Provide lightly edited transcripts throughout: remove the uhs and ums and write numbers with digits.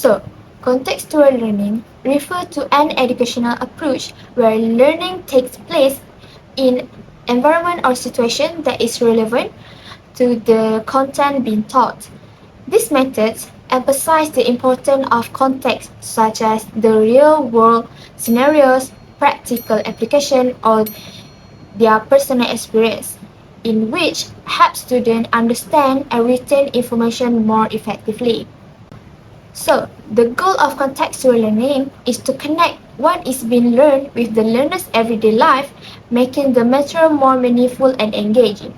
So, contextual learning refers to an educational approach where learning takes place in environment or situation that is relevant to the content being taught. These methods emphasize the importance of context such as the real-world scenarios, practical application, or their personal experience, in which help students understand and retain information more effectively. So, the goal of contextual learning is to connect what is being learned with the learner's everyday life, making the material more meaningful and engaging.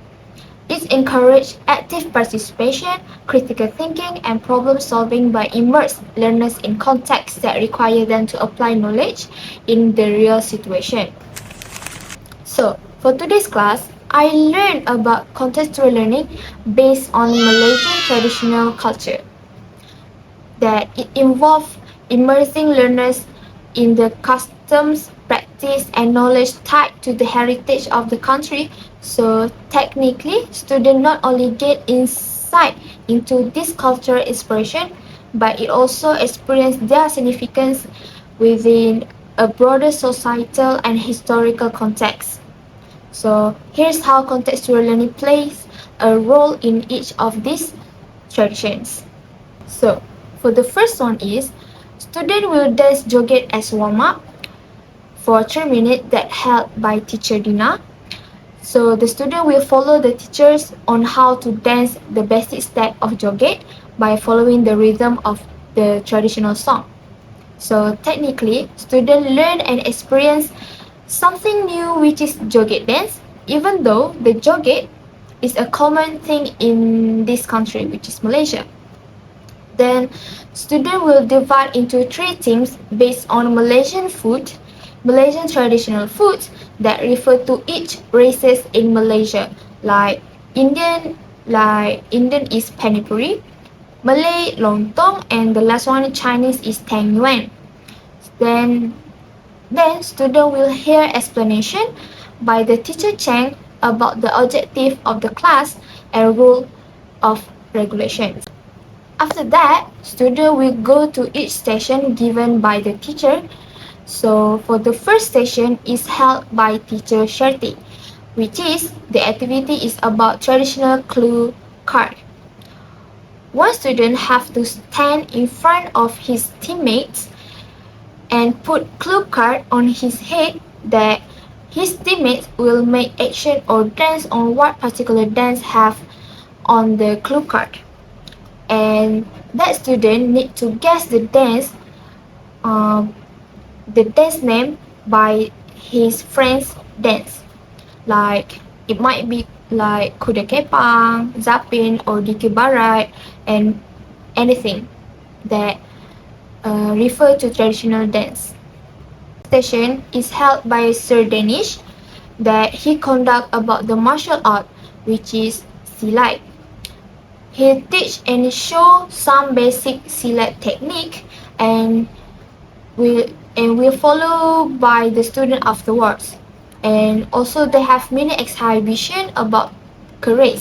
It encourages active participation, critical thinking, and problem solving by immerse learners in contexts that require them to apply knowledge in the real situation. So, for today's class, I learned about contextual learning based on Malaysian traditional culture. That it involves immersing learners in the customs, practice, and knowledge tied to the heritage of the country. So technically, students not only get insight into this cultural inspiration, but it also experience their significance within a broader societal and historical context. So here's how contextual learning plays a role in each of these traditions. So, for the first one is, student will dance joget as warm-up for 3 minutes that held by teacher Dina. So, the student will follow the teachers on how to dance the basic step of joget by following the rhythm of the traditional song. So, technically, students learn and experience something new which is joget dance, even though the joget is a common thing in this country which is Malaysia. Then students will divide into 3 teams based on Malaysian traditional foods that refer to each races in Malaysia. Like Indian is panipuri, Malay lontong, and the last one Chinese is tang yuan. Then student will hear explanation by the teacher Chang about the objective of the class and rule of regulations. After that, student will go to each station given by the teacher. So for the first station is held by teacher Sherti, which is the activity is about traditional clue card. One student have to stand in front of his teammates and put clue card on his head that his teammates will make action or dance on what particular dance have on the clue card. And that student need to guess the dance name by his friend's dance. Like it might be like Kuda Kepang, Zapin, or Diki Barat, and anything that refer to traditional dance. Session is held by Sir Danish that he conduct about the martial art, which is Silat. He teach and show some basic silat technique and will follow by the student afterwards. And also they have mini exhibition about karate.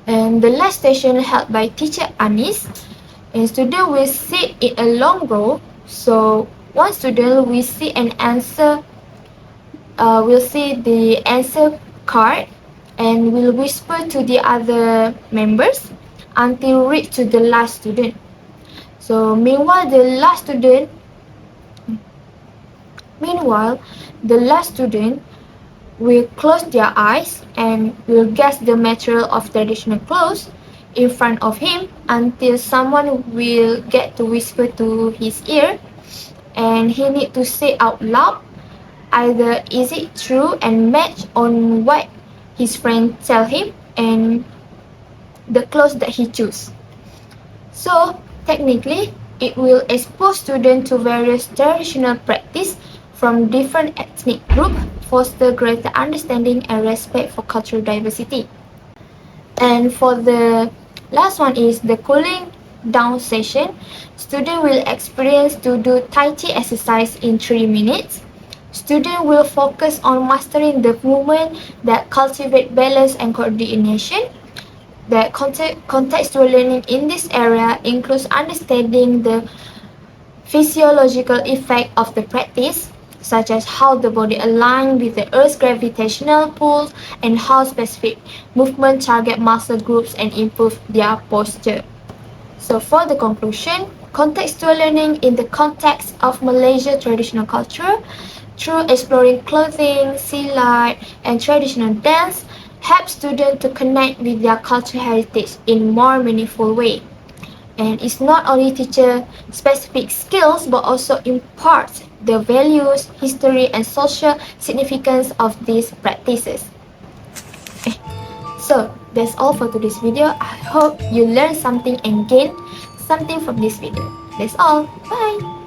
And the last station held by teacher Anis, and student will sit in a long row. So one student will see an answer, will see the answer card and will whisper to the other members until reach to the last student. So meanwhile the last student will close their eyes and will guess the material of traditional clothes in front of him until someone will get to whisper to his ear, and he need to say out loud either is it true and match on what his friend tell him and the clothes that he choose. So technically, it will expose students to various traditional practice from different ethnic groups, foster greater understanding and respect for cultural diversity. And for the last one is the cooling down session. Students will experience to do Tai Chi exercise in 3 minutes. Students will focus on mastering the movement that cultivate balance and coordination. that contextual learning in this area includes understanding the physiological effect of the practice, such as how the body aligns with the Earth's gravitational pull and how specific movements target muscle groups and improve their posture. So for the conclusion, contextual learning in the context of Malaysia traditional culture, through exploring clothing, silat, and traditional dance, helps students to connect with their cultural heritage in more meaningful way. And it's not only teacher specific skills but also imparts the values, history, and social significance of these practices. So that's all for today's video. I hope you learned something and gained something from this video. That's all. Bye.